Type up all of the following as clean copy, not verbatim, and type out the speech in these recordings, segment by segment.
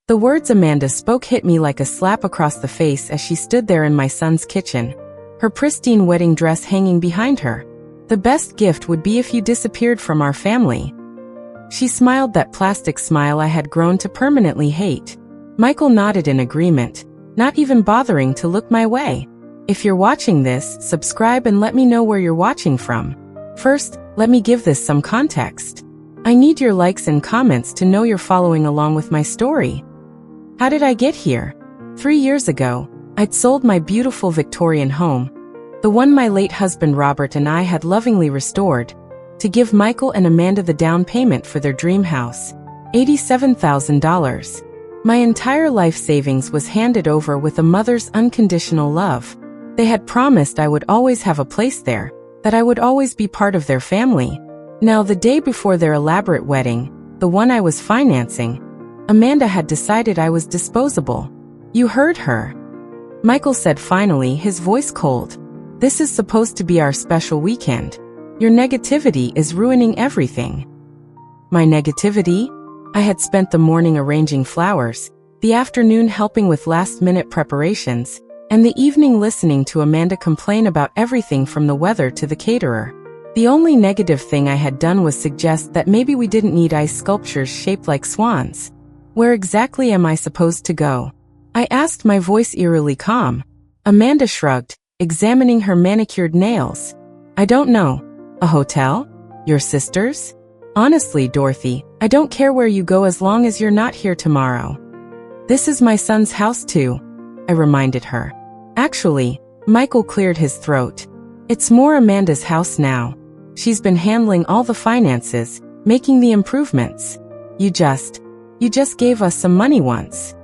The words Amanda spoke hit me like a slap across the face as she stood there in my son's kitchen, her pristine wedding dress hanging behind her. The best gift would be if you disappeared from our family. She smiled that plastic smile I had grown to permanently hate. Michael nodded in agreement, not even bothering to look my way. If you're watching this, subscribe and let me know where you're watching from. First, let me give this some context. I need your likes and comments to know you're following along with my story. How did I get here? 3 years ago, I'd sold my beautiful Victorian home, the one my late husband Robert and I had lovingly restored, to give Michael and Amanda the down payment for their dream house, $87,000. My entire life savings was handed over with a mother's unconditional love. They had promised I would always have a place there, that I would always be part of their family. Now, the day before their elaborate wedding, the one I was financing, Amanda had decided I was disposable. You heard her. Michael said finally, his voice cold. This is supposed to be our special weekend. Your negativity is ruining everything. My negativity? I had spent the morning arranging flowers, the afternoon helping with last-minute preparations, and the evening listening to Amanda complain about everything from the weather to the caterer. The only negative thing I had done was suggest that maybe we didn't need ice sculptures shaped like swans. Where exactly am I supposed to go? I asked, my voice eerily calm. Amanda shrugged, examining her manicured nails. I don't know. A hotel? Your sister's? Honestly, Dorothy, I don't care where you go as long as you're not here tomorrow. This is my son's house too, I reminded her. Actually, Michael cleared his throat. It's more Amanda's house now. She's been handling all the finances, making the improvements. You just gave us some money once.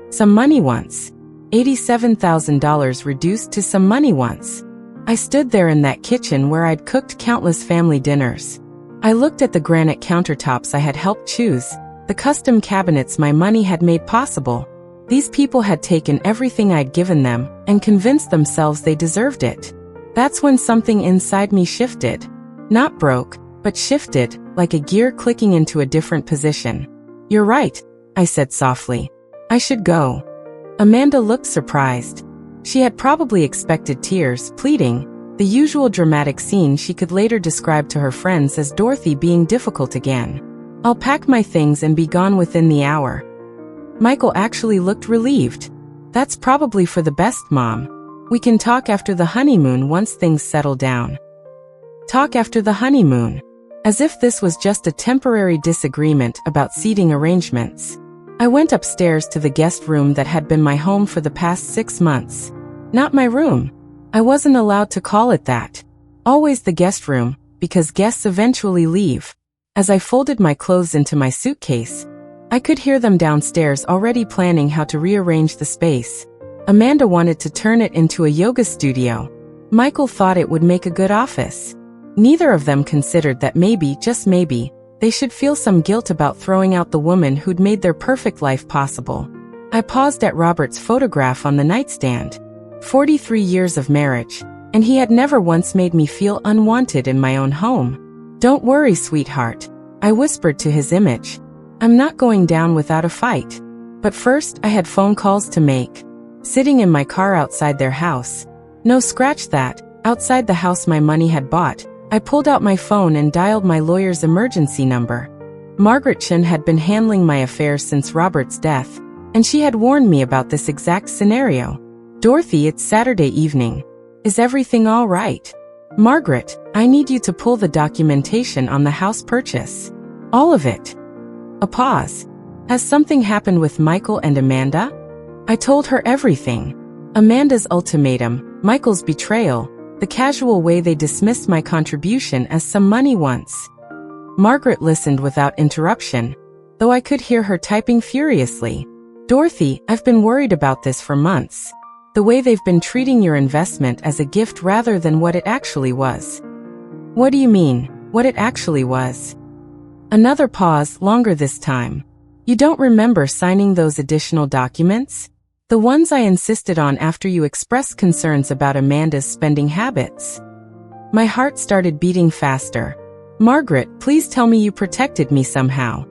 Some money once. $87,000 reduced to some money once. I stood there in that kitchen where I'd cooked countless family dinners. I looked at the granite countertops I had helped choose, the custom cabinets my money had made possible. These people had taken everything I'd given them and convinced themselves they deserved it. That's when something inside me shifted. Not broke, but shifted, like a gear clicking into a different position. You're right, I said softly. I should go. Amanda looked surprised. She had probably expected tears, pleading, the usual dramatic scene she could later describe to her friends as Dorothy being difficult again. I'll pack my things and be gone within the hour. Michael actually looked relieved. That's probably for the best, Mom. We can talk after the honeymoon once things settle down. Talk after the honeymoon. As if this was just a temporary disagreement about seating arrangements. I went upstairs to the guest room that had been my home for the past 6 months. Not my room. I wasn't allowed to call it that. Always the guest room, because guests eventually leave. As I folded my clothes into my suitcase, I could hear them downstairs already planning how to rearrange the space. Amanda wanted to turn it into a yoga studio. Michael thought it would make a good office. Neither of them considered that maybe, just maybe, they should feel some guilt about throwing out the woman who'd made their perfect life possible. I paused at Robert's photograph on the nightstand. 43 years of marriage, and he had never once made me feel unwanted in my own home. Don't worry, sweetheart, I whispered to his image. I'm not going down without a fight. But first, I had phone calls to make. Sitting in my car outside their house. No, scratch that, outside the house my money had bought. I pulled out my phone and dialed my lawyer's emergency number. Margaret Chen had been handling my affairs since Robert's death, and she had warned me about this exact scenario. Dorothy, it's Saturday evening. Is everything all right? Margaret, I need you to pull the documentation on the house purchase. All of it. A pause. Has something happened with Michael and Amanda? I told her everything. Amanda's ultimatum, Michael's betrayal, the casual way they dismissed my contribution as some money once. Margaret listened without interruption, though I could hear her typing furiously. Dorothy, I've been worried about this for months. The way they've been treating your investment as a gift rather than what it actually was. What do you mean, what it actually was? Another pause, longer this time. You don't remember signing those additional documents? The ones I insisted on after you expressed concerns about Amanda's spending habits. My heart started beating faster. Margaret, please tell me you protected me somehow.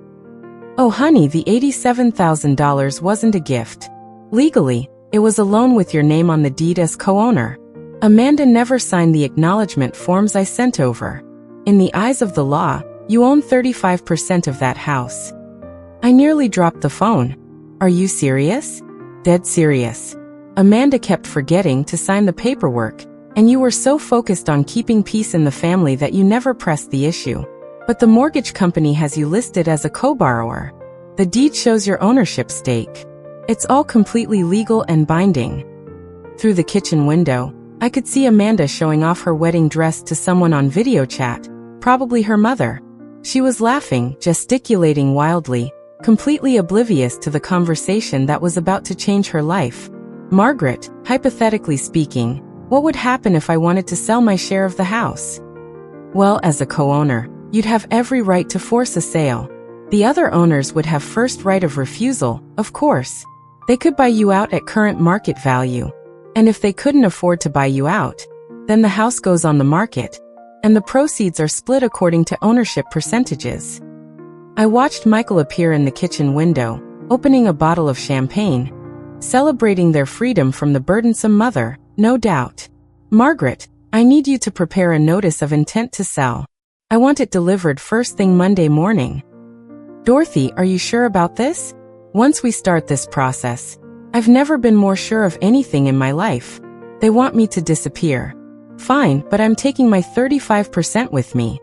Oh honey, the $87,000 wasn't a gift. Legally, it was a loan with your name on the deed as co-owner. Amanda never signed the acknowledgement forms I sent over. In the eyes of the law, you own 35% of that house. I nearly dropped the phone. Are you serious? Dead serious. Amanda kept forgetting to sign the paperwork, and you were so focused on keeping peace in the family that you never pressed the issue. But the mortgage company has you listed as a co-borrower. The deed shows your ownership stake. It's all completely legal and binding. Through the kitchen window, I could see Amanda showing off her wedding dress to someone on video chat, probably her mother. She was laughing, gesticulating wildly, completely oblivious to the conversation that was about to change her life. Margaret, hypothetically speaking, what would happen if I wanted to sell my share of the house? Well, as a co-owner, you'd have every right to force a sale. The other owners would have first right of refusal, of course. They could buy you out at current market value. And if they couldn't afford to buy you out, then the house goes on the market, and the proceeds are split according to ownership percentages. I watched Michael appear in the kitchen window, opening a bottle of champagne, celebrating their freedom from the burdensome mother, no doubt. Margaret, I need you to prepare a notice of intent to sell. I want it delivered first thing Monday morning. Dorothy, are you sure about this? Once we start this process, I've never been more sure of anything in my life. They want me to disappear. Fine, but I'm taking my 35% with me.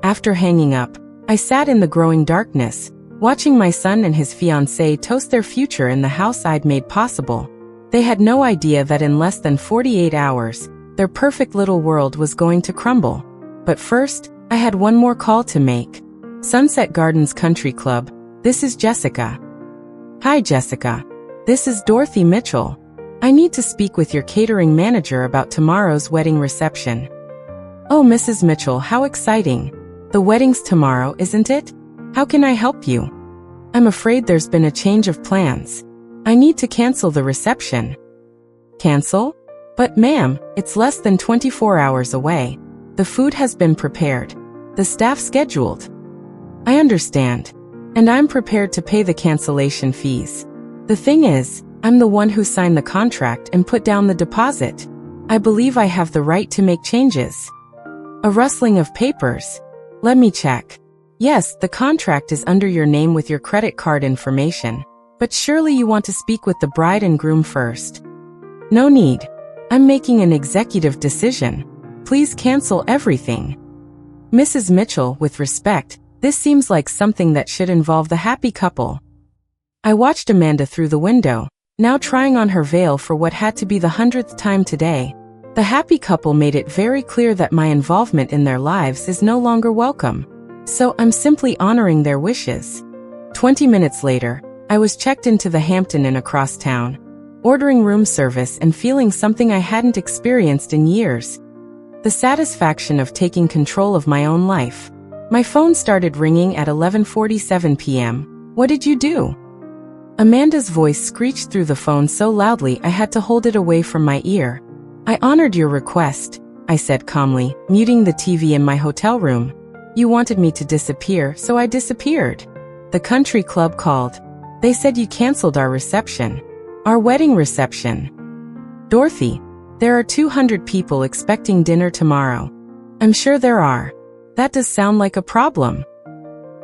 After hanging up, I sat in the growing darkness, watching my son and his fiancée toast their future in the house I'd made possible. They had no idea that in less than 48 hours, their perfect little world was going to crumble. But first, I had one more call to make. Sunset Gardens Country Club, this is Jessica. Hi Jessica. This is Dorothy Mitchell. I need to speak with your catering manager about tomorrow's wedding reception. Oh, Mrs. Mitchell, how exciting. The wedding's tomorrow, isn't it? How can I help you? I'm afraid there's been a change of plans. I need to cancel the reception. Cancel? But ma'am, it's less than 24 hours away. The food has been prepared. The staff scheduled. I understand. And I'm prepared to pay the cancellation fees. The thing is, I'm the one who signed the contract and put down the deposit. I believe I have the right to make changes. A rustling of papers. Let me check. Yes, the contract is under your name with your credit card information. But surely you want to speak with the bride and groom first. No need. I'm making an executive decision. Please cancel everything. Mrs. Mitchell, with respect, this seems like something that should involve the happy couple. I watched Amanda through the window, now trying on her veil for what had to be the 100th time today. The happy couple made it very clear that my involvement in their lives is no longer welcome. So I'm simply honoring their wishes. 20 minutes later, I was checked into the Hampton Inn across town, ordering room service and feeling something I hadn't experienced in years. The satisfaction of taking control of my own life. My phone started ringing at 11:47 p.m. What did you do? Amanda's voice screeched through the phone so loudly I had to hold it away from my ear. I honored your request, I said calmly, muting the TV in my hotel room. You wanted me to disappear, so I disappeared. The country club called. They said you canceled our reception. Our wedding reception. Dorothy, there are 200 people expecting dinner tomorrow. I'm sure there are. That does sound like a problem.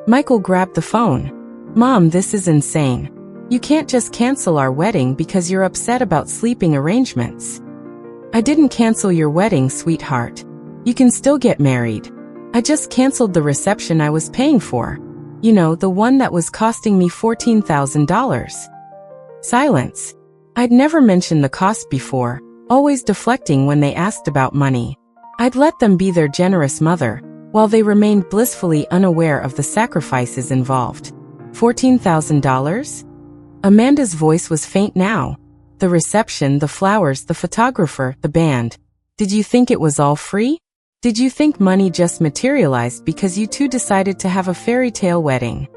Michael grabbed the phone. Mom, this is insane. You can't just cancel our wedding because you're upset about sleeping arrangements. I didn't cancel your wedding, sweetheart. You can still get married. I just canceled the reception I was paying for. You know, the one that was costing me $14,000. Silence. I'd never mentioned the cost before, always deflecting when they asked about money. I'd let them be their generous mother, while they remained blissfully unaware of the sacrifices involved. $14,000? Amanda's voice was faint now. The reception, the flowers, the photographer, the band. Did you think it was all free? Did you think money just materialized because you two decided to have a fairy tale wedding?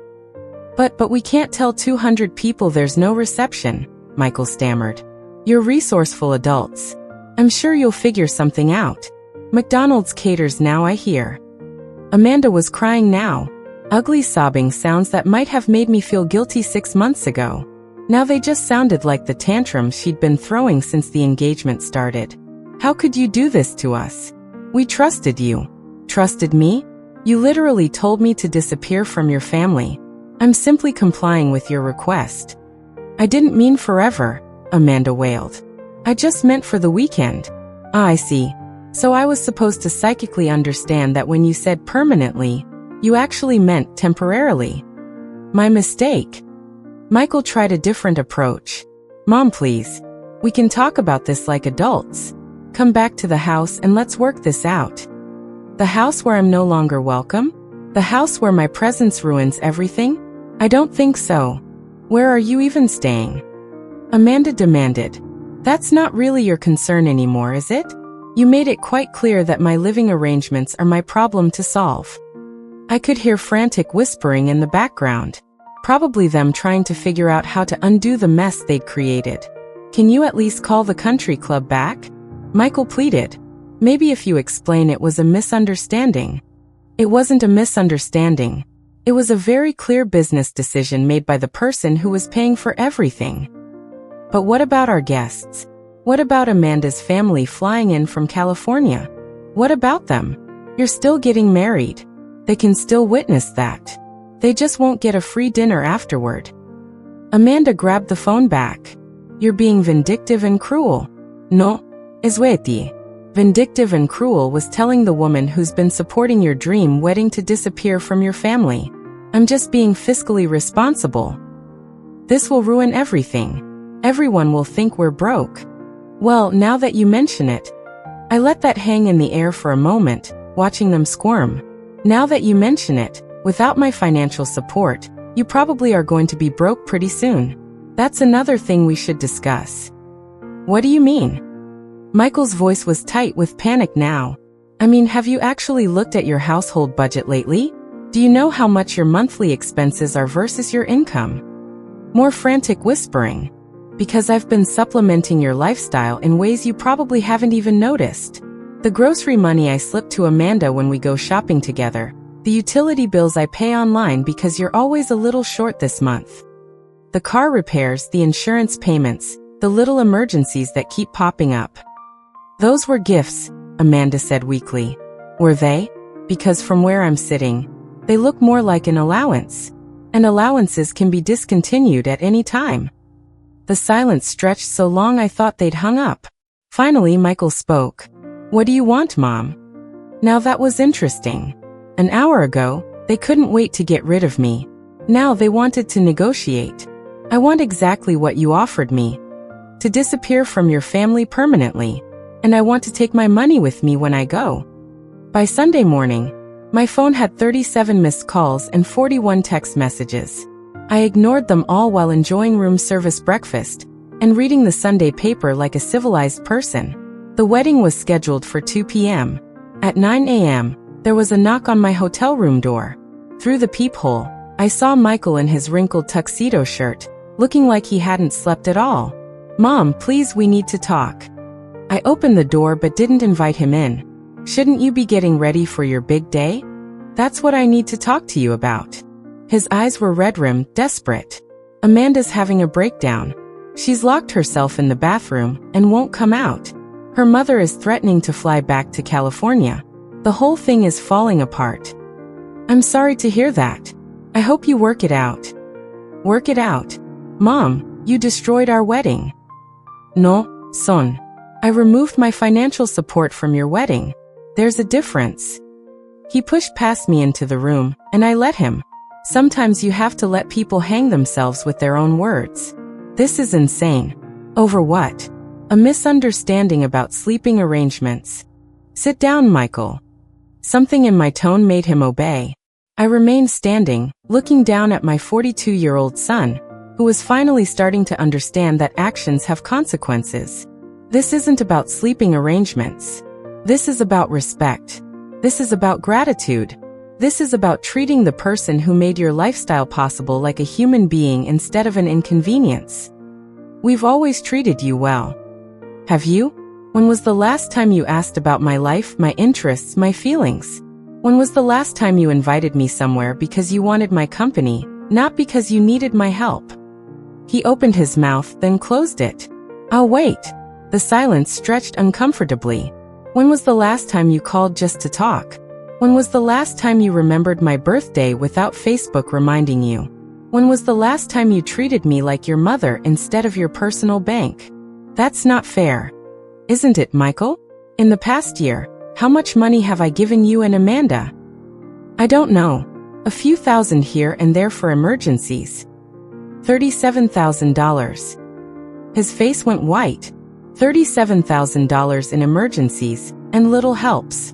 But we can't tell 200 people there's no reception, Michael stammered. You're resourceful adults. I'm sure you'll figure something out. McDonald's caters now, I hear. Amanda was crying now. Ugly sobbing sounds that might have made me feel guilty 6 months ago. Now they just sounded like the tantrums she'd been throwing since the engagement started. How could you do this to us? We trusted you. Trusted me? You literally told me to disappear from your family. I'm simply complying with your request. I didn't mean forever, Amanda wailed. I just meant for the weekend. Ah, I see. So I was supposed to psychically understand that when you said permanently, you actually meant temporarily. My mistake. Michael tried a different approach. Mom, please. We can talk about this like adults. Come back to the house and let's work this out. The house where I'm no longer welcome? The house where my presence ruins everything? I don't think so. Where are you even staying? Amanda demanded. That's not really your concern anymore, is it? You made it quite clear that my living arrangements are my problem to solve. I could hear frantic whispering in the background. Probably them trying to figure out how to undo the mess they'd created. Can you at least call the country club back? Michael pleaded. Maybe if you explain it was a misunderstanding. It wasn't a misunderstanding. It was a very clear business decision made by the person who was paying for everything. But what about our guests? What about Amanda's family flying in from California? What about them? You're still getting married. They can still witness that. They just won't get a free dinner afterward. Amanda grabbed the phone back. You're being vindictive and cruel. No, Esweti. Vindictive and cruel was telling the woman who's been supporting your dream wedding to disappear from your family. I'm just being fiscally responsible. This will ruin everything. Everyone will think we're broke. Well, now that you mention it, I let that hang in the air for a moment, watching them squirm. Now that you mention it, without my financial support, you probably are going to be broke pretty soon. That's another thing we should discuss. What do you mean? Michael's voice was tight with panic now. I mean, have you actually looked at your household budget lately? Do you know how much your monthly expenses are versus your income? More frantic whispering. Because I've been supplementing your lifestyle in ways you probably haven't even noticed. The grocery money I slip to Amanda when we go shopping together. The utility bills I pay online because you're always a little short this month. The car repairs, the insurance payments, the little emergencies that keep popping up. Those were gifts, Amanda said weakly. Were they? Because from where I'm sitting, they look more like an allowance. And allowances can be discontinued at any time. The silence stretched so long I thought they'd hung up. Finally, Michael spoke. What do you want, Mom? Now that was interesting. An hour ago, they couldn't wait to get rid of me. Now they wanted to negotiate. I want exactly what you offered me. To disappear from your family permanently. And I want to take my money with me when I go. By Sunday morning, my phone had 37 missed calls and 41 text messages. I ignored them all while enjoying room service breakfast and reading the Sunday paper like a civilized person. The wedding was scheduled for 2 p.m. At 9 a.m., there was a knock on my hotel room door. Through the peephole, I saw Michael in his wrinkled tuxedo shirt, looking like he hadn't slept at all. Mom, please, we need to talk. I opened the door but didn't invite him in. Shouldn't you be getting ready for your big day? That's what I need to talk to you about. His eyes were red-rimmed, desperate. Amanda's having a breakdown. She's locked herself in the bathroom and won't come out. Her mother is threatening to fly back to California. The whole thing is falling apart. I'm sorry to hear that. I hope you work it out. Work it out? Mom, you destroyed our wedding. No, son. I removed my financial support from your wedding. There's a difference. He pushed past me into the room, and I let him. Sometimes you have to let people hang themselves with their own words. This is insane. Over what? A misunderstanding about sleeping arrangements. Sit down, Michael. Something in my tone made him obey. I remained standing, looking down at my 42-year-old son, who was finally starting to understand that actions have consequences. This isn't about sleeping arrangements. This is about respect. This is about gratitude. This is about treating the person who made your lifestyle possible like a human being instead of an inconvenience. We've always treated you well. Have you? When was the last time you asked about my life, my interests, my feelings? When was the last time you invited me somewhere because you wanted my company, not because you needed my help? He opened his mouth, then closed it. I'll wait. The silence stretched uncomfortably. When was the last time you called just to talk? When was the last time you remembered my birthday without Facebook reminding you? When was the last time you treated me like your mother instead of your personal bank? That's not fair. Isn't it, Michael? In the past year, how much money have I given you and Amanda? I don't know. A few thousand here and there for emergencies. $37,000. His face went white. $37,000 in emergencies, and little helps.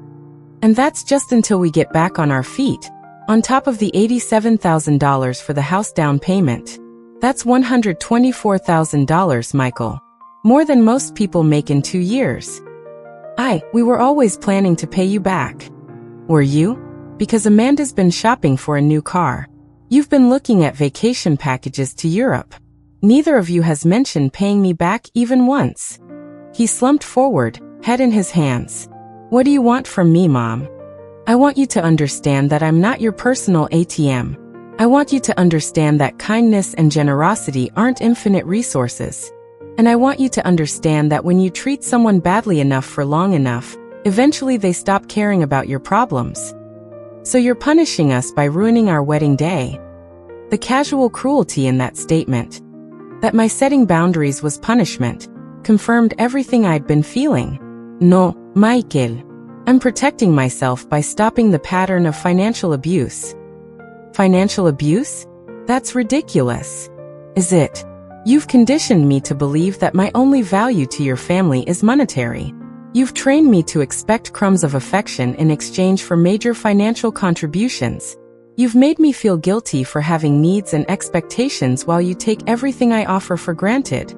And that's just until we get back on our feet, on top of the $87,000 for the house down payment. That's $124,000, Michael. More than most people make in 2 years. We were always planning to pay you back. Were you? Because Amanda's been shopping for a new car. You've been looking at vacation packages to Europe. Neither of you has mentioned paying me back even once. He slumped forward, head in his hands. What do you want from me, Mom? I want you to understand that I'm not your personal ATM. I want you to understand that kindness and generosity aren't infinite resources. And I want you to understand that when you treat someone badly enough for long enough, eventually they stop caring about your problems. So you're punishing us by ruining our wedding day. The casual cruelty in that statement, that my setting boundaries was punishment, confirmed everything I'd been feeling. No, Michael. I'm protecting myself by stopping the pattern of financial abuse. Financial abuse? That's ridiculous. Is it? You've conditioned me to believe that my only value to your family is monetary. You've trained me to expect crumbs of affection in exchange for major financial contributions. You've made me feel guilty for having needs and expectations while you take everything I offer for granted.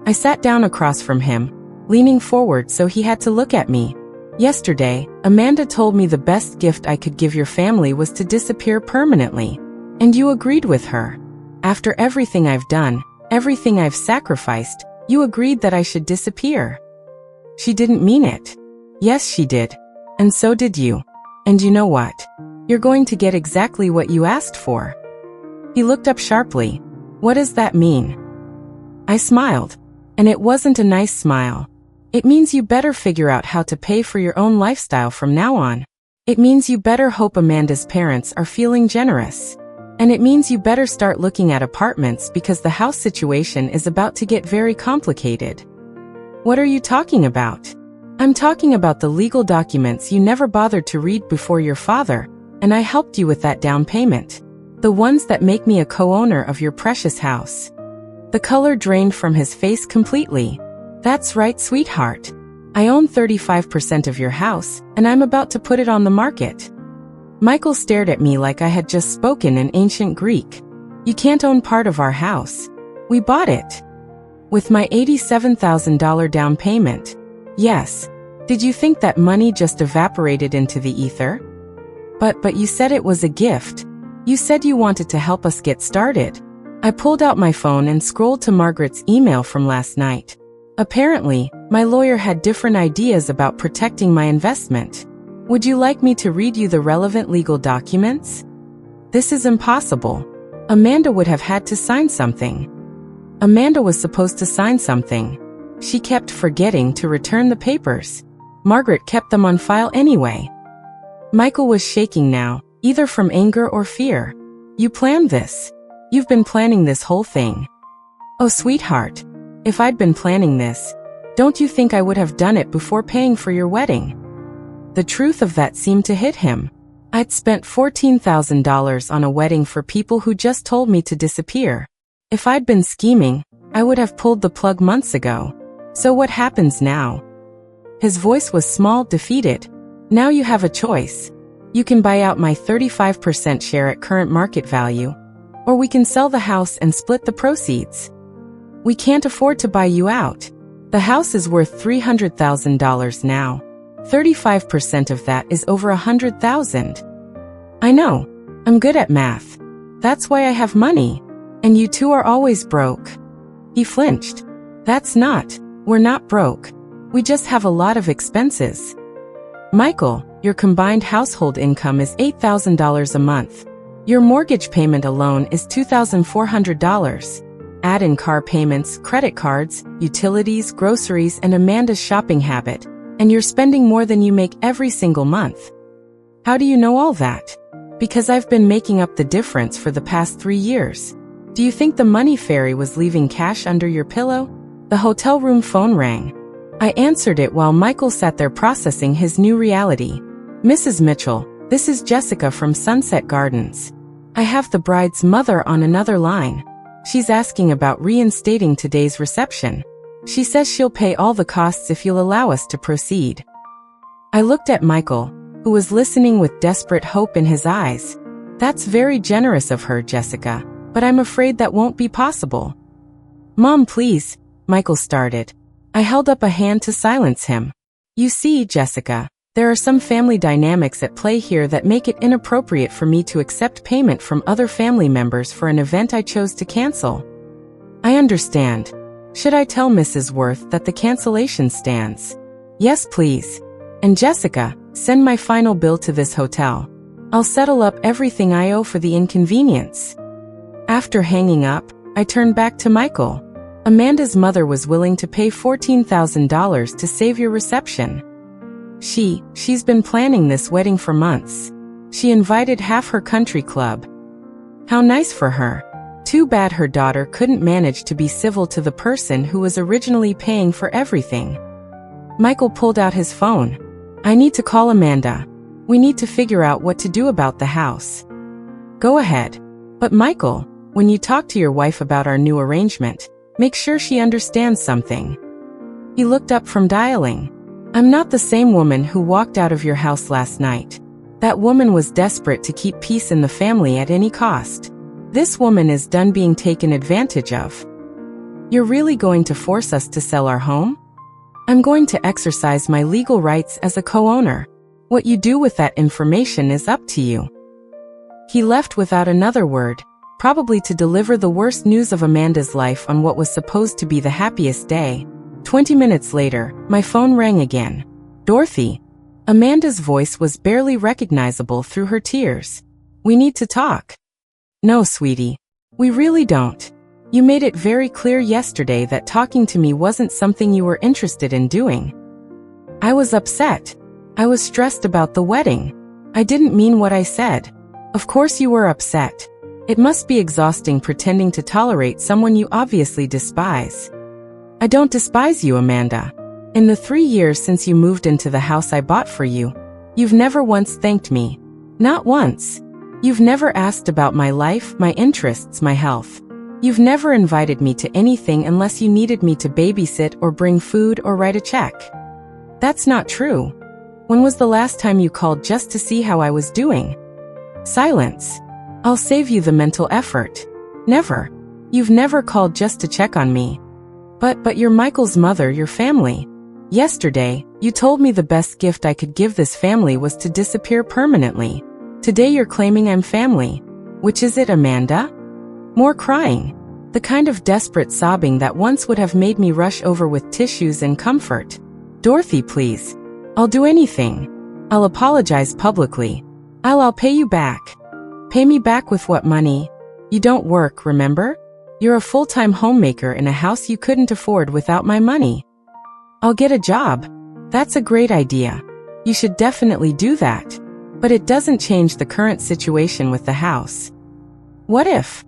I sat down across from him, leaning forward so he had to look at me. Yesterday, Amanda told me the best gift I could give your family was to disappear permanently. And you agreed with her. After everything I've done, everything I've sacrificed, you agreed that I should disappear. She didn't mean it. Yes, she did. And so did you. And you know what? You're going to get exactly what you asked for. He looked up sharply. What does that mean? I smiled. And it wasn't a nice smile. It means you better figure out how to pay for your own lifestyle from now on. It means you better hope Amanda's parents are feeling generous. And it means you better start looking at apartments because the house situation is about to get very complicated. What are you talking about? I'm talking about the legal documents you never bothered to read before your father, and I helped you with that down payment. The ones that make me a co-owner of your precious house. The color drained from his face completely. That's right, sweetheart. I own 35% of your house, and I'm about to put it on the market. Michael stared at me like I had just spoken in ancient Greek. You can't own part of our house. We bought it. With my $87,000 down payment. Yes. Did you think that money just evaporated into the ether? But you said it was a gift. You said you wanted to help us get started. I pulled out my phone and scrolled to Margaret's email from last night. Apparently, my lawyer had different ideas about protecting my investment. Would you like me to read you the relevant legal documents? This is impossible. Amanda would have had to sign something. Amanda was supposed to sign something. She kept forgetting to return the papers. Margaret kept them on file anyway. Michael was shaking now, either from anger or fear. You planned this. You've been planning this whole thing. Oh, sweetheart. If I'd been planning this, don't you think I would have done it before paying for your wedding? The truth of that seemed to hit him. I'd spent $14,000 on a wedding for people who just told me to disappear. If I'd been scheming, I would have pulled the plug months ago. So what happens now? His voice was small, defeated. Now you have a choice. You can buy out my 35% share at current market value, or we can sell the house and split the proceeds. We can't afford to buy you out. The house is worth $300,000 now. 35% of that is over $100,000. I know. I'm good at math. That's why I have money. And you two are always broke. He flinched. We're not broke. We just have a lot of expenses. Michael, your combined household income is $8,000 a month. Your mortgage payment alone is $2,400. Add in car payments, credit cards, utilities, groceries, and Amanda's shopping habit, and you're spending more than you make every single month. How do you know all that? Because I've been making up the difference for the past 3 years. Do you think the money fairy was leaving cash under your pillow? The hotel room phone rang. I answered it while Michael sat there processing his new reality. Mrs. Mitchell, this is Jessica from Sunset Gardens. I have the bride's mother on another line. She's asking about reinstating today's reception. She says she'll pay all the costs if you'll allow us to proceed. I looked at Michael, who was listening with desperate hope in his eyes. That's very generous of her, Jessica, but I'm afraid that won't be possible. Mom, please, Michael started. I held up a hand to silence him. You see, Jessica, there are some family dynamics at play here that make it inappropriate for me to accept payment from other family members for an event I chose to cancel. I understand. Should I tell Mrs. Worth that the cancellation stands? Yes, please. And Jessica, send my final bill to this hotel. I'll settle up everything I owe for the inconvenience. After hanging up, I turned back to Michael. Amanda's mother was willing to pay $14,000 to save your reception. She's been planning this wedding for months. She invited half her country club. How nice for her. Too bad her daughter couldn't manage to be civil to the person who was originally paying for everything. Michael pulled out his phone. I need to call Amanda. We need to figure out what to do about the house. Go ahead. But Michael, when you talk to your wife about our new arrangement, make sure she understands something. He looked up from dialing. I'm not the same woman who walked out of your house last night. That woman was desperate to keep peace in the family at any cost. This woman is done being taken advantage of. You're really going to force us to sell our home? I'm going to exercise my legal rights as a co-owner. What you do with that information is up to you. He left without another word, probably to deliver the worst news of Amanda's life on what was supposed to be the happiest day. 20 minutes later, my phone rang again. Dorothy. Amanda's voice was barely recognizable through her tears. We need to talk. No, sweetie. We really don't. You made it very clear yesterday that talking to me wasn't something you were interested in doing. I was upset. I was stressed about the wedding. I didn't mean what I said. Of course you were upset. It must be exhausting pretending to tolerate someone you obviously despise. I don't despise you, Amanda. In the 3 years since you moved into the house I bought for you, you've never once thanked me. Not once. You've never asked about my life, my interests, my health. You've never invited me to anything unless you needed me to babysit or bring food or write a check. That's not true. When was the last time you called just to see how I was doing? Silence. I'll save you the mental effort. Never. You've never called just to check on me. But you're Michael's mother, your family. Yesterday, you told me the best gift I could give this family was to disappear permanently. Today you're claiming I'm family. Which is it, Amanda? More crying. The kind of desperate sobbing that once would have made me rush over with tissues and comfort. Dorothy, please. I'll do anything. I'll apologize publicly. I'll pay you back. Pay me back with what money? You don't work, remember? You're a full-time homemaker in a house you couldn't afford without my money. I'll get a job. That's a great idea. You should definitely do that. But it doesn't change the current situation with the house. What if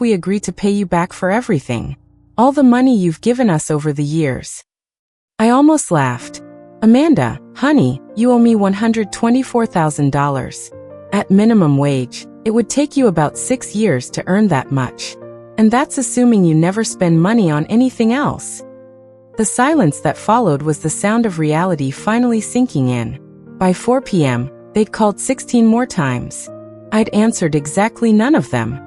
we agree to pay you back for everything? All the money you've given us over the years. I almost laughed. Amanda, honey, you owe me $124,000. At minimum wage, it would take you about 6 years to earn that much. And that's assuming you never spend money on anything else. The silence that followed was the sound of reality finally sinking in. By 4 p.m., they'd called 16 more times. I'd answered exactly none of them.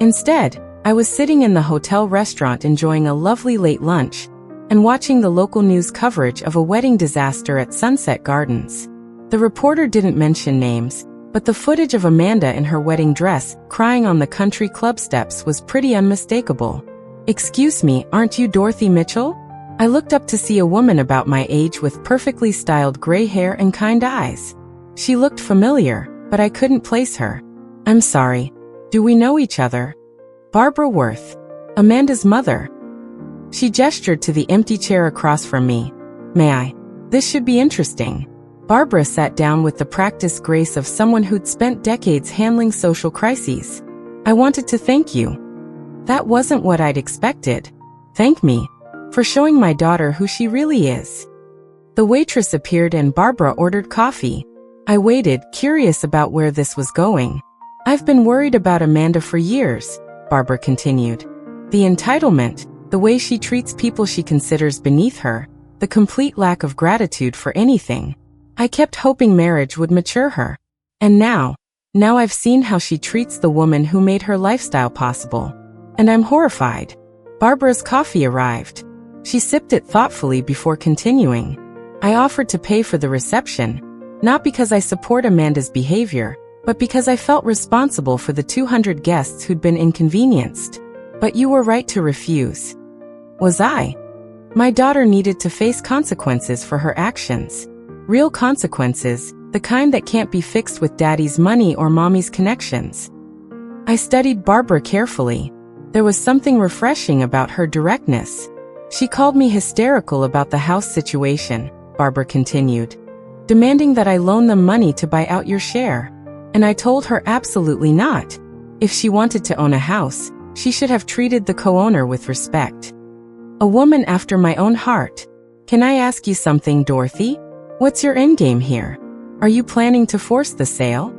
Instead, I was sitting in the hotel restaurant enjoying a lovely late lunch and watching the local news coverage of a wedding disaster at Sunset Gardens. The reporter didn't mention names, but the footage of Amanda in her wedding dress, crying on the country club steps was pretty unmistakable. Excuse me, aren't you Dorothy Mitchell? I looked up to see a woman about my age with perfectly styled gray hair and kind eyes. She looked familiar, but I couldn't place her. I'm sorry. Do we know each other? Barbara Worth. Amanda's mother. She gestured to the empty chair across from me. May I? This should be interesting. Barbara sat down with the practiced grace of someone who'd spent decades handling social crises. I wanted to thank you. That wasn't what I'd expected. Thank me. For showing my daughter who she really is. The waitress appeared and Barbara ordered coffee. I waited, curious about where this was going. I've been worried about Amanda for years, Barbara continued. The entitlement, the way she treats people she considers beneath her, the complete lack of gratitude for anything. I kept hoping marriage would mature her. And now I've seen how she treats the woman who made her lifestyle possible. And I'm horrified. Barbara's coffee arrived. She sipped it thoughtfully before continuing. I offered to pay for the reception, not because I support Amanda's behavior, but because I felt responsible for the 200 guests who'd been inconvenienced. But you were right to refuse. Was I? My daughter needed to face consequences for her actions. Real consequences, the kind that can't be fixed with daddy's money or mommy's connections. I studied Barbara carefully. There was something refreshing about her directness. She called me hysterical about the house situation, Barbara continued, demanding that I loan them money to buy out your share. And I told her absolutely not. If she wanted to own a house, she should have treated the co-owner with respect. A woman after my own heart. Can I ask you something, Dorothy? What's your endgame here? Are you planning to force the sale?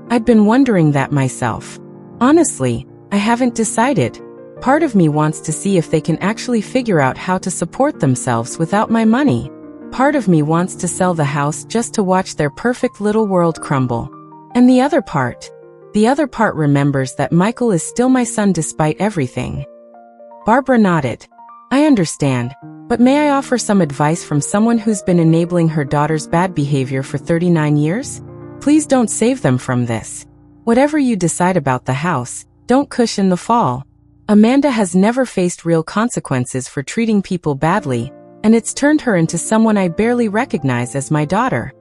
I'd been wondering that myself. Honestly, I haven't decided. Part of me wants to see if they can actually figure out how to support themselves without my money. Part of me wants to sell the house just to watch their perfect little world crumble. And the other part remembers that Michael is still my son despite everything. Barbara nodded. I understand, but may I offer some advice from someone who's been enabling her daughter's bad behavior for 39 years? Please don't save them from this. Whatever you decide about the house, don't cushion the fall. Amanda has never faced real consequences for treating people badly, and it's turned her into someone I barely recognize as my daughter.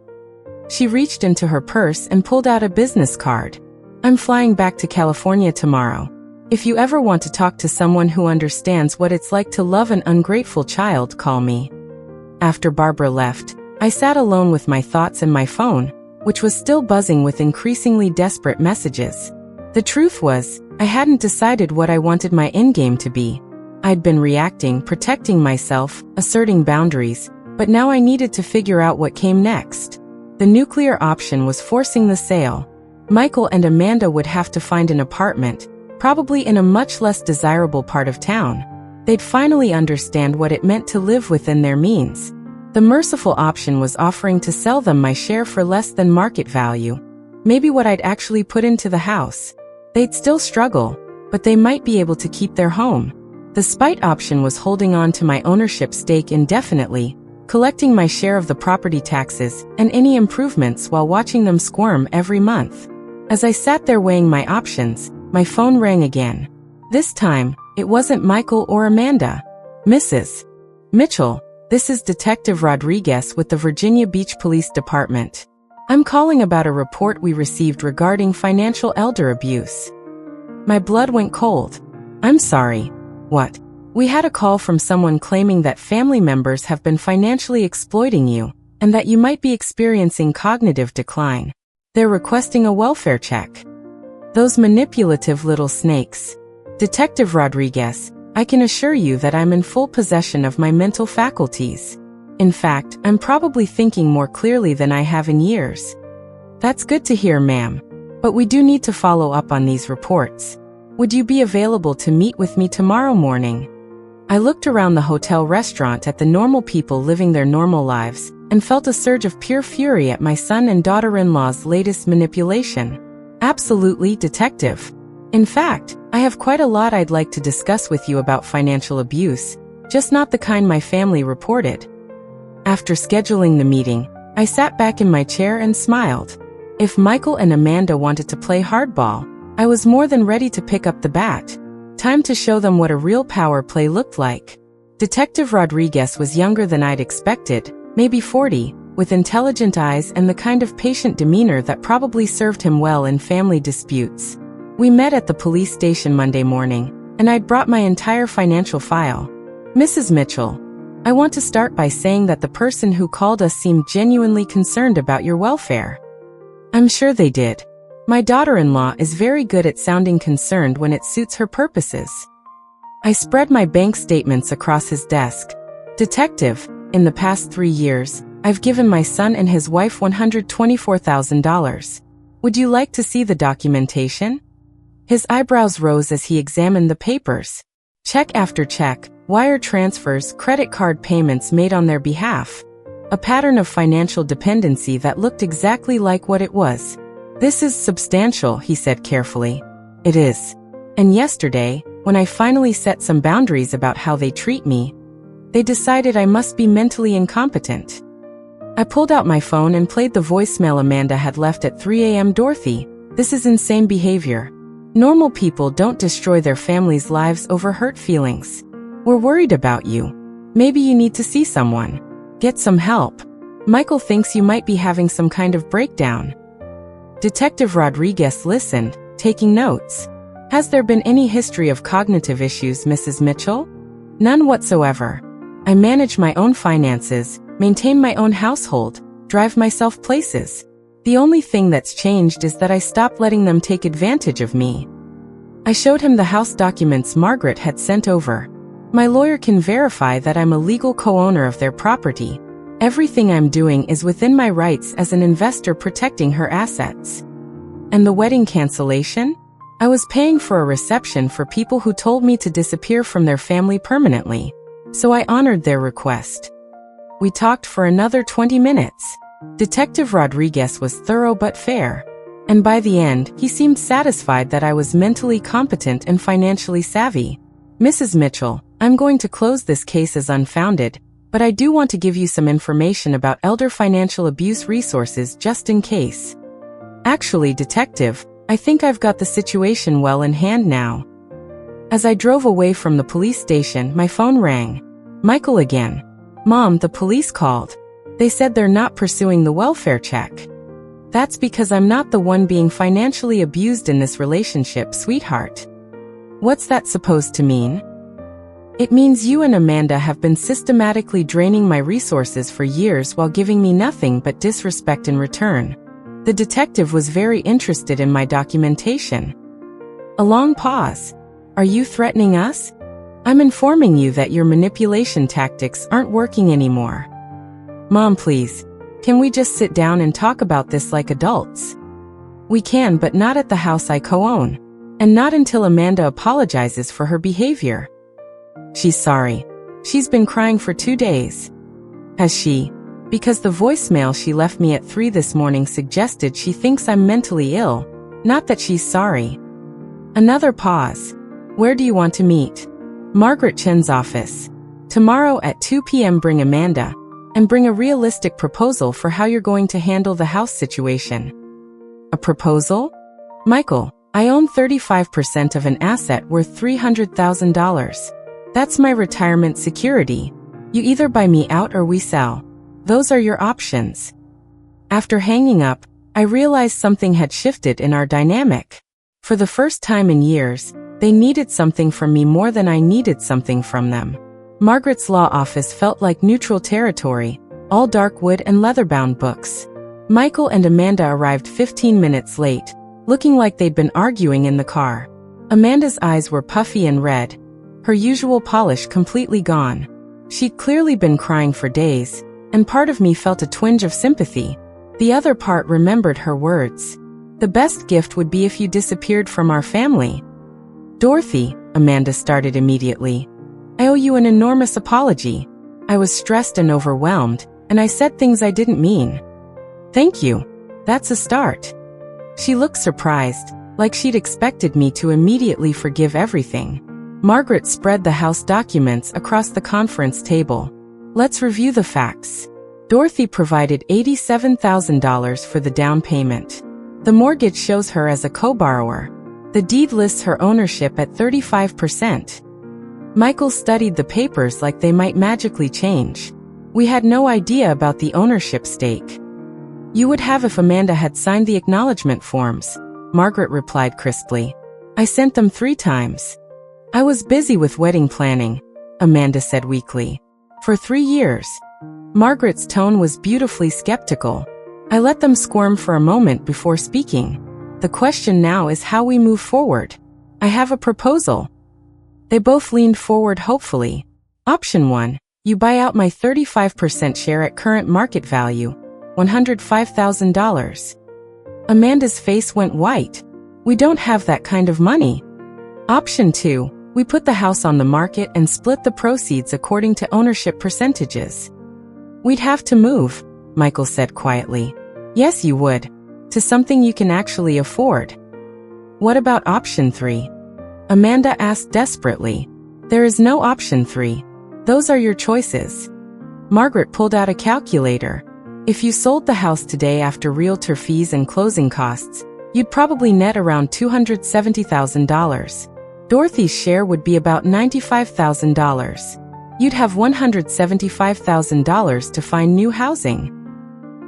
She reached into her purse and pulled out a business card. I'm flying back to California tomorrow. If you ever want to talk to someone who understands what it's like to love an ungrateful child, call me. After Barbara left, I sat alone with my thoughts and my phone, which was still buzzing with increasingly desperate messages. The truth was, I hadn't decided what I wanted my endgame to be. I'd been reacting, protecting myself, asserting boundaries, but now I needed to figure out what came next. The nuclear option was forcing the sale. Michael and Amanda would have to find an apartment, probably in a much less desirable part of town. They'd finally understand what it meant to live within their means. The merciful option was offering to sell them my share for less than market value, maybe what I'd actually put into the house. They'd still struggle, but they might be able to keep their home. The spite option was holding on to my ownership stake indefinitely, collecting my share of the property taxes and any improvements while watching them squirm every month. As I sat there weighing my options, my phone rang again. This time, it wasn't Michael or Amanda. Mrs. Mitchell, this is Detective Rodriguez with the Virginia Beach Police Department. I'm calling about a report we received regarding financial elder abuse. My blood went cold. I'm sorry. What? We had a call from someone claiming that family members have been financially exploiting you, and that you might be experiencing cognitive decline. They're requesting a welfare check. Those manipulative little snakes. Detective Rodriguez, I can assure you that I'm in full possession of my mental faculties. In fact, I'm probably thinking more clearly than I have in years. That's good to hear, ma'am. But we do need to follow up on these reports. Would you be available to meet with me tomorrow morning? I looked around the hotel restaurant at the normal people living their normal lives, and felt a surge of pure fury at my son and daughter-in-law's latest manipulation. Absolutely, detective. In fact, I have quite a lot I'd like to discuss with you about financial abuse, just not the kind my family reported. After scheduling the meeting, I sat back in my chair and smiled. If Michael and Amanda wanted to play hardball, I was more than ready to pick up the bat. Time to show them what a real power play looked like. Detective Rodriguez was younger than I'd expected, maybe 40, with intelligent eyes and the kind of patient demeanor that probably served him well in family disputes. We met at the police station Monday morning, and I'd brought my entire financial file. Mrs. Mitchell, I want to start by saying that the person who called us seemed genuinely concerned about your welfare. I'm sure they did. My daughter-in-law is very good at sounding concerned when it suits her purposes. I spread my bank statements across his desk. Detective, in the past 3 years, I've given my son and his wife $124,000. Would you like to see the documentation? His eyebrows rose as he examined the papers. Check after check, wire transfers, credit card payments made on their behalf. A pattern of financial dependency that looked exactly like what it was. This is substantial, he said carefully. It is. And yesterday, when I finally set some boundaries about how they treat me, they decided I must be mentally incompetent. I pulled out my phone and played the voicemail Amanda had left at 3 a.m. Dorothy, this is insane behavior. Normal people don't destroy their families' lives over hurt feelings. We're worried about you. Maybe you need to see someone. Get some help. Michael thinks you might be having some kind of breakdown. Detective Rodriguez listened, taking notes. Has there been any history of cognitive issues, Mrs. Mitchell? None whatsoever. I manage my own finances, maintain my own household, drive myself places. The only thing that's changed is that I stopped letting them take advantage of me. I showed him the house documents Margaret had sent over. My lawyer can verify that I'm a legal co-owner of their property. Everything I'm doing is within my rights as an investor protecting her assets. And the wedding cancellation? I was paying for a reception for people who told me to disappear from their family permanently, so I honored their request. We talked for another 20 minutes. Detective Rodriguez was thorough but fair, and by the end, he seemed satisfied that I was mentally competent and financially savvy. Mrs. Mitchell, I'm going to close this case as unfounded, but I do want to give you some information about elder financial abuse resources just in case. Actually, Detective, I think I've got the situation well in hand now. As I drove away from the police station, my phone rang. Michael again. Mom, the police called. They said they're not pursuing the welfare check. That's because I'm not the one being financially abused in this relationship, sweetheart. What's that supposed to mean? It means you and Amanda have been systematically draining my resources for years while giving me nothing but disrespect in return. The detective was very interested in my documentation. A long pause. Are you threatening us? I'm informing you that your manipulation tactics aren't working anymore. Mom, please. Can we just sit down and talk about this like adults? We can, but not at the house I co-own. And not until Amanda apologizes for her behavior. She's sorry. She's been crying for 2 days. Has she? Because the voicemail she left me at 3 this morning suggested she thinks I'm mentally ill, not that she's sorry. Another pause. Where do you want to meet? Margaret Chen's office. Tomorrow at 2 p.m. bring Amanda, and bring a realistic proposal for how you're going to handle the house situation. A proposal? Michael, I own 35% of an asset worth $300,000. That's my retirement security. You either buy me out or we sell. Those are your options. After hanging up, I realized something had shifted in our dynamic. For the first time in years, they needed something from me more than I needed something from them. Margaret's law office felt like neutral territory, all dark wood and leather-bound books. Michael and Amanda arrived 15 minutes late, looking like they'd been arguing in the car. Amanda's eyes were puffy and red, her usual polish completely gone. She'd clearly been crying for days, and part of me felt a twinge of sympathy. The other part remembered her words. The best gift would be if you disappeared from our family. Dorothy, Amanda started immediately. I owe you an enormous apology. I was stressed and overwhelmed, and I said things I didn't mean. Thank you. That's a start. She looked surprised, like she'd expected me to immediately forgive everything. Margaret spread the house documents across the conference table. Let's review the facts. Dorothy provided $87,000 for the down payment. The mortgage shows her as a co-borrower. The deed lists her ownership at 35%. Michael studied the papers like they might magically change. We had no idea about the ownership stake. You would have if Amanda had signed the acknowledgement forms, Margaret replied crisply. I sent them 3 times. I was busy with wedding planning, Amanda said weakly. For 3 years. Margaret's tone was beautifully skeptical. I let them squirm for a moment before speaking. The question now is how we move forward. I have a proposal. They both leaned forward hopefully. Option 1. You buy out my 35% share at current market value, $105,000. Amanda's face went white. We don't have that kind of money. Option 2. We put the house on the market and split the proceeds according to ownership percentages. We'd have to move, Michael said quietly. Yes, you would. To something you can actually afford. What about option 3? Amanda asked desperately. There is no option 3. Those are your choices. Margaret pulled out a calculator. If you sold the house today after realtor fees and closing costs, you'd probably net around $270,000. Dorothy's share would be about $95,000. You'd have $175,000 to find new housing.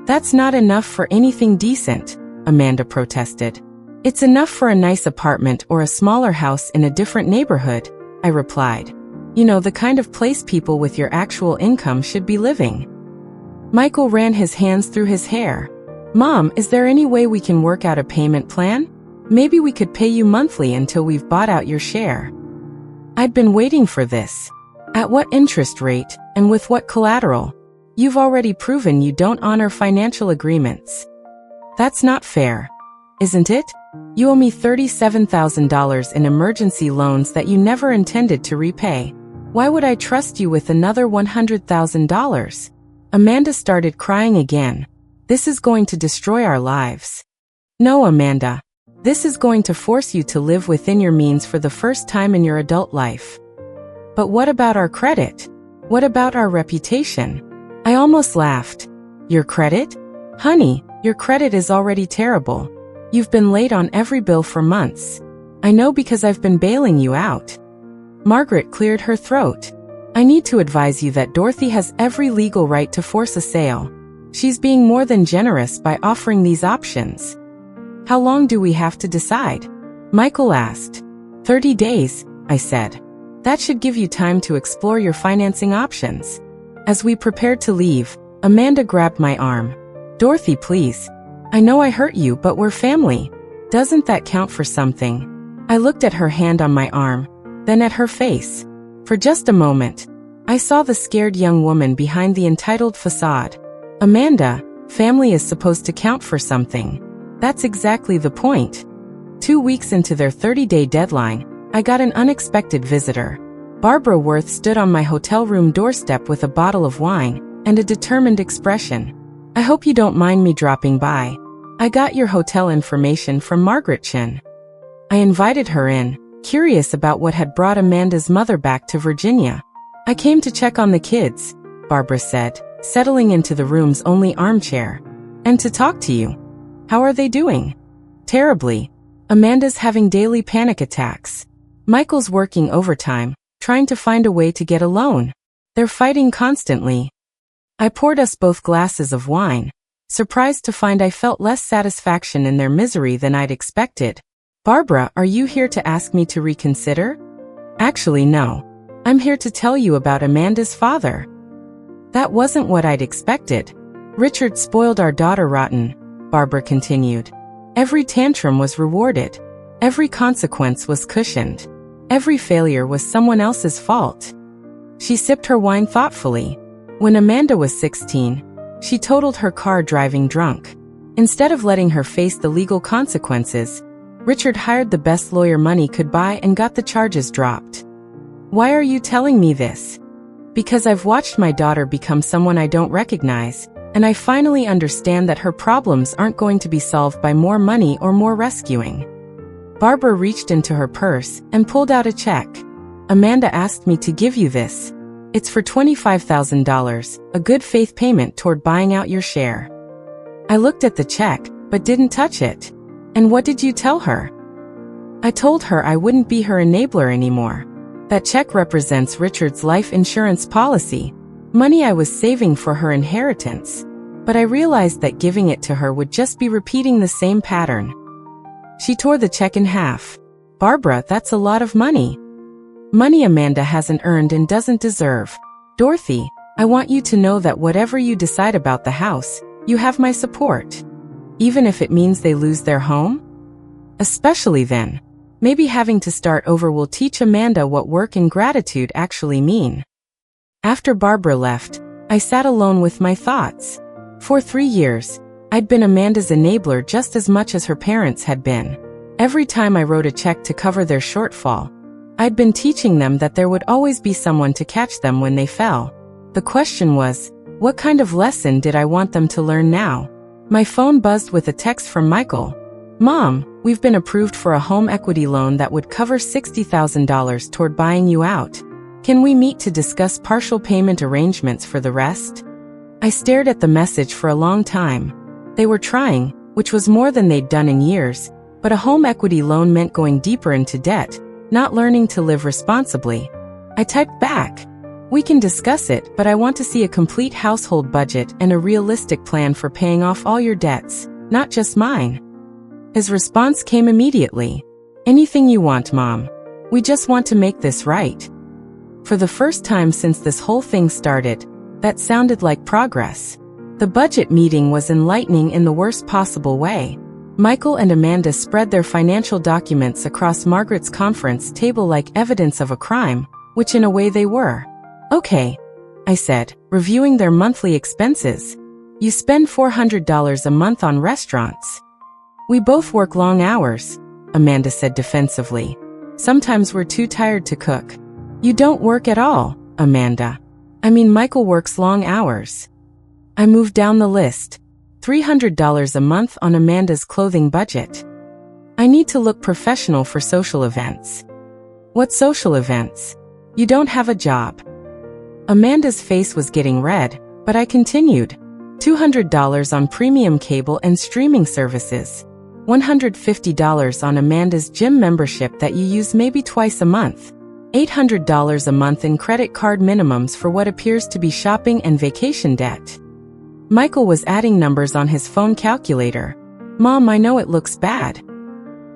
That's not enough for anything decent, Amanda protested. It's enough for a nice apartment or a smaller house in a different neighborhood, I replied. You know, the kind of place people with your actual income should be living. Michael ran his hands through his hair. Mom, is there any way we can work out a payment plan? Maybe we could pay you monthly until we've bought out your share. I'd been waiting for this. At what interest rate, and with what collateral? You've already proven you don't honor financial agreements. That's not fair, isn't it? You owe me $37,000 in emergency loans that you never intended to repay. Why would I trust you with another $100,000? Amanda started crying again. This is going to destroy our lives. No, Amanda. This is going to force you to live within your means for the first time in your adult life. But what about our credit? What about our reputation? I almost laughed. Your credit? Honey, your credit is already terrible. You've been late on every bill for months. I know because I've been bailing you out. Margaret cleared her throat. I need to advise you that Dorothy has every legal right to force a sale. She's being more than generous by offering these options. How long do we have to decide? Michael asked. 30 days, I said. That should give you time to explore your financing options. As we prepared to leave, Amanda grabbed my arm. Dorothy, please. I know I hurt you, but we're family. Doesn't that count for something? I looked at her hand on my arm, then at her face. For just a moment, I saw the scared young woman behind the entitled facade. Amanda, family is supposed to count for something. That's exactly the point. 2 weeks into their 30-day deadline, I got an unexpected visitor. Barbara Worth stood on my hotel room doorstep with a bottle of wine and a determined expression. I hope you don't mind me dropping by. I got your hotel information from Margaret Chin. I invited her in, curious about what had brought Amanda's mother back to Virginia. I came to check on the kids, Barbara said, settling into the room's only armchair. And to talk to you. How are they doing? Terribly. Amanda's having daily panic attacks. Michael's working overtime, trying to find a way to get a loan. They're fighting constantly. I poured us both glasses of wine, surprised to find I felt less satisfaction in their misery than I'd expected. Barbara, are you here to ask me to reconsider? Actually, no. I'm here to tell you about Amanda's father. That wasn't what I'd expected. Richard spoiled our daughter rotten, Barbara continued. Every tantrum was rewarded. Every consequence was cushioned. Every failure was someone else's fault. She sipped her wine thoughtfully. When Amanda was 16, she totaled her car driving drunk. Instead of letting her face the legal consequences, Richard hired the best lawyer money could buy and got the charges dropped. Why are you telling me this? Because I've watched my daughter become someone I don't recognize, and I finally understand that her problems aren't going to be solved by more money or more rescuing. Barbara reached into her purse and pulled out a check. Amanda asked me to give you this. It's for $25,000, a good faith payment toward buying out your share. I looked at the check, but didn't touch it. And what did you tell her? I told her I wouldn't be her enabler anymore. That check represents Richard's life insurance policy, money I was saving for her inheritance. But I realized that giving it to her would just be repeating the same pattern. She tore the check in half. Barbara, that's a lot of money. Money Amanda hasn't earned and doesn't deserve. Dorothy, I want you to know that whatever you decide about the house, you have my support. Even if it means they lose their home? Especially then. Maybe having to start over will teach Amanda what work and gratitude actually mean. After Barbara left, I sat alone with my thoughts. For 3 years, I'd been Amanda's enabler just as much as her parents had been. Every time I wrote a check to cover their shortfall, I'd been teaching them that there would always be someone to catch them when they fell. The question was, what kind of lesson did I want them to learn now? My phone buzzed with a text from Michael. Mom, we've been approved for a home equity loan that would cover $60,000 toward buying you out. Can we meet to discuss partial payment arrangements for the rest? I stared at the message for a long time. They were trying, which was more than they'd done in years, but a home equity loan meant going deeper into debt, not learning to live responsibly. I typed back. We can discuss it, but I want to see a complete household budget and a realistic plan for paying off all your debts, not just mine. His response came immediately. Anything you want, Mom. We just want to make this right. For the first time since this whole thing started, that sounded like progress. The budget meeting was enlightening in the worst possible way. Michael and Amanda spread their financial documents across Margaret's conference table like evidence of a crime, which in a way they were. Okay, I said, reviewing their monthly expenses. You spend $400 a month on restaurants. We both work long hours, Amanda said defensively. Sometimes we're too tired to cook. You don't work at all, Amanda. I mean, Michael works long hours. I moved down the list. $300 a month on Amanda's clothing budget. I need to look professional for social events. What social events? You don't have a job. Amanda's face was getting red, but I continued. $200 on premium cable and streaming services. $150 on Amanda's gym membership that you use maybe twice a month. $800 a month in credit card minimums for what appears to be shopping and vacation debt. Michael was adding numbers on his phone calculator. Mom, I know it looks bad.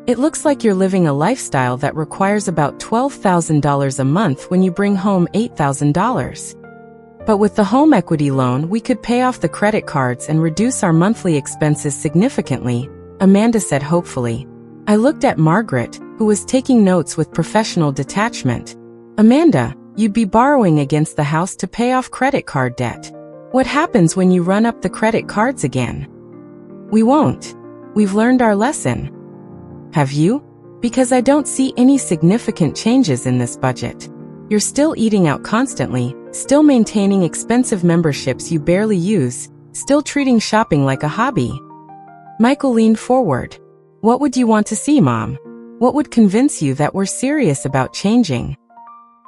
It looks like you're living a lifestyle that requires about $12,000 a month when you bring home $8,000. But with the home equity loan, we could pay off the credit cards and reduce our monthly expenses significantly, Amanda said hopefully. I looked at Margaret, who was taking notes with professional detachment. Amanda, you'd be borrowing against the house to pay off credit card debt. What happens when you run up the credit cards again? We won't. We've learned our lesson. Have you? Because I don't see any significant changes in this budget. You're still eating out constantly, still maintaining expensive memberships you barely use, still treating shopping like a hobby. Michael leaned forward. What would you want to see, Mom? What would convince you that we're serious about changing?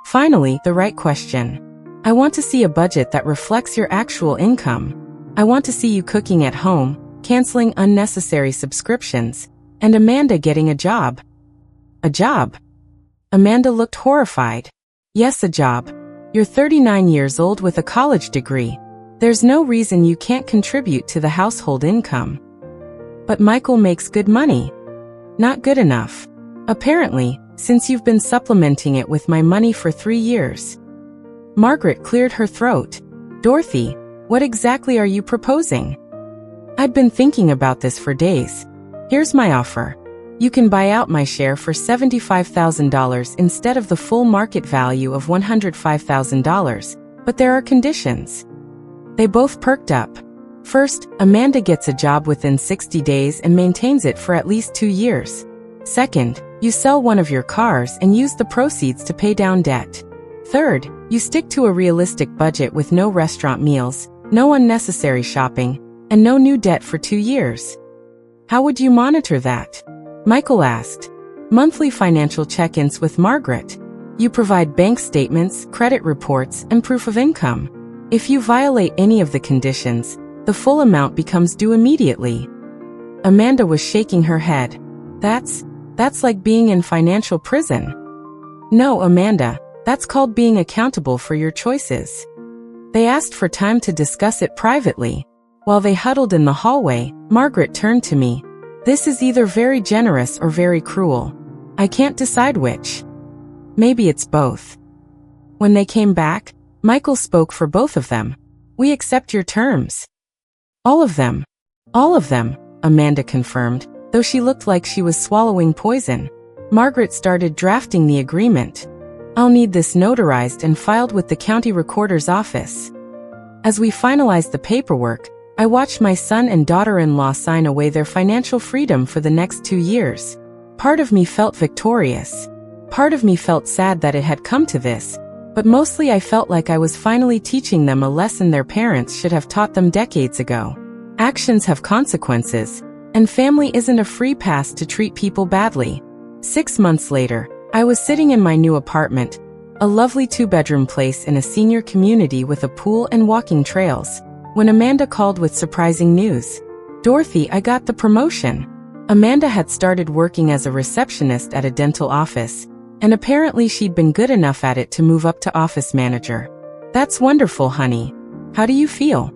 Finally, the right question. I want to see a budget that reflects your actual income. I want to see you cooking at home, canceling unnecessary subscriptions, and Amanda getting a job. A job? Amanda looked horrified. Yes, a job. You're 39 years old with a college degree. There's no reason you can't contribute to the household income. But Michael makes good money. Not good enough. Apparently, since you've been supplementing it with my money for 3 years. Margaret cleared her throat. Dorothy, what exactly are you proposing? I'd been thinking about this for days. Here's my offer. You can buy out my share for $75,000 instead of the full market value of $105,000, but there are conditions. They both perked up. First, Amanda gets a job within 60 days and maintains it for at least 2 years. Second, you sell one of your cars and use the proceeds to pay down debt. Third, you stick to a realistic budget with no restaurant meals, no unnecessary shopping, and no new debt for 2 years. How would you monitor that? Michael asked. Monthly financial check-ins with Margaret. You provide bank statements, credit reports, and proof of income. If you violate any of the conditions, the full amount becomes due immediately. Amanda was shaking her head. That's like being in financial prison. No, Amanda, That's called being accountable for your choices. They asked for time to discuss it privately. While they huddled in the hallway, Margaret turned to me. This is either very generous or very cruel. I can't decide which. Maybe it's both. When they came back, Michael spoke for both of them. We accept your terms. All of them. All of them, Amanda confirmed, though she looked like she was swallowing poison. Margaret started drafting the agreement. I'll need this notarized and filed with the county recorder's office. As we finalized the paperwork, I watched my son and daughter-in-law sign away their financial freedom for the next 2 years. Part of me felt victorious. Part of me felt sad that it had come to this, but mostly I felt like I was finally teaching them a lesson their parents should have taught them decades ago. Actions have consequences, and family isn't a free pass to treat people badly. 6 months later, I was sitting in my new apartment, a lovely 2-bedroom place in a senior community with a pool and walking trails, when Amanda called with surprising news. Dorothy, I got the promotion. Amanda had started working as a receptionist at a dental office, and apparently she'd been good enough at it to move up to office manager. That's wonderful, honey. How do you feel?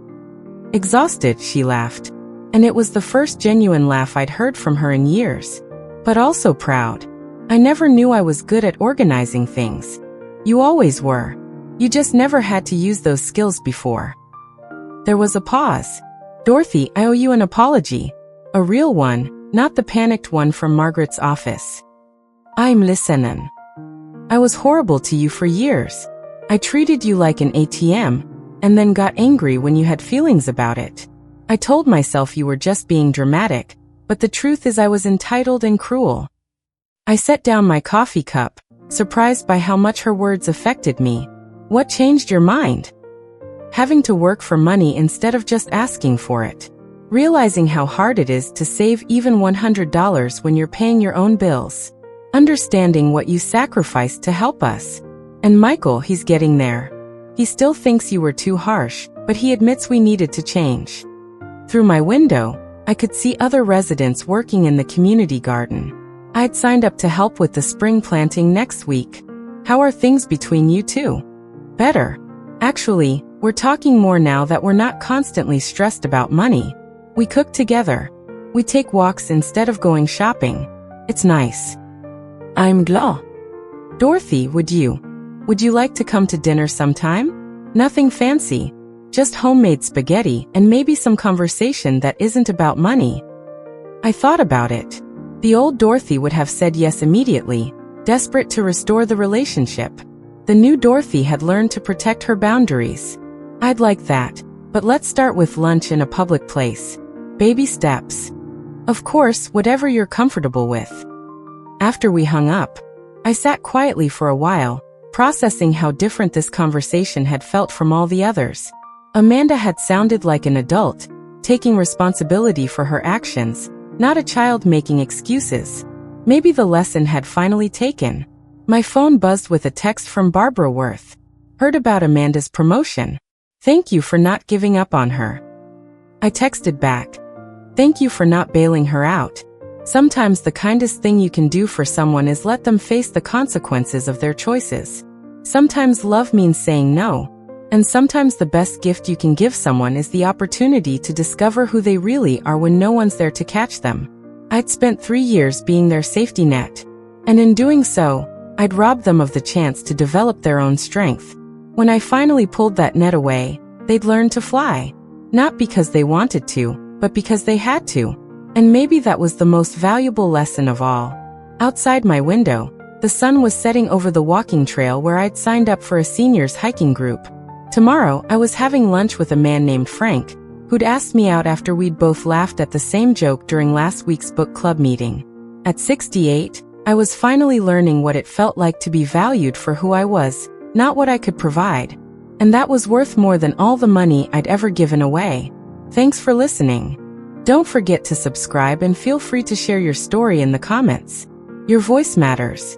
Exhausted, she laughed. And it was the first genuine laugh I'd heard from her in years. But also proud. I never knew I was good at organizing things. You always were. You just never had to use those skills before. There was a pause. Dorothy, I owe you an apology. A real one, not the panicked one from Margaret's office. I'm listening. I was horrible to you for years. I treated you like an ATM, and then got angry when you had feelings about it. I told myself you were just being dramatic, but the truth is I was entitled and cruel. I set down my coffee cup, surprised by how much her words affected me. What changed your mind? Having to work for money instead of just asking for it. Realizing how hard it is to save even $100 when you're paying your own bills. Understanding what you sacrificed to help us. And Michael, he's getting there. He still thinks you were too harsh, but he admits we needed to change. Through my window, I could see other residents working in the community garden. I'd signed up to help with the spring planting next week. How are things between you two? Better. Actually, we're talking more now that we're not constantly stressed about money. We cook together. We take walks instead of going shopping. It's nice. I'm glad. Dorothy, would you like to come to dinner sometime? Nothing fancy. Just homemade spaghetti and maybe some conversation that isn't about money. I thought about it. The old Dorothy would have said yes immediately, desperate to restore the relationship. The new Dorothy had learned to protect her boundaries. I'd like that, but let's start with lunch in a public place. Baby steps. Of course, whatever you're comfortable with. After we hung up, I sat quietly for a while, processing how different this conversation had felt from all the others. Amanda had sounded like an adult, taking responsibility for her actions, not a child making excuses. Maybe the lesson had finally taken. My phone buzzed with a text from Barbara Worth. Heard about Amanda's promotion. Thank you for not giving up on her. I texted back. Thank you for not bailing her out. Sometimes the kindest thing you can do for someone is let them face the consequences of their choices. Sometimes love means saying no. And sometimes the best gift you can give someone is the opportunity to discover who they really are when no one's there to catch them. I'd spent 3 years being their safety net. And in doing so, I'd robbed them of the chance to develop their own strength. When I finally pulled that net away, they'd learned to fly. Not because they wanted to, but because they had to. And maybe that was the most valuable lesson of all. Outside my window, the sun was setting over the walking trail where I'd signed up for a seniors hiking group. Tomorrow, I was having lunch with a man named Frank, who'd asked me out after we'd both laughed at the same joke during last week's book club meeting. At 68, I was finally learning what it felt like to be valued for who I was, not what I could provide. And that was worth more than all the money I'd ever given away. Thanks for listening. Don't forget to subscribe and feel free to share your story in the comments. Your voice matters.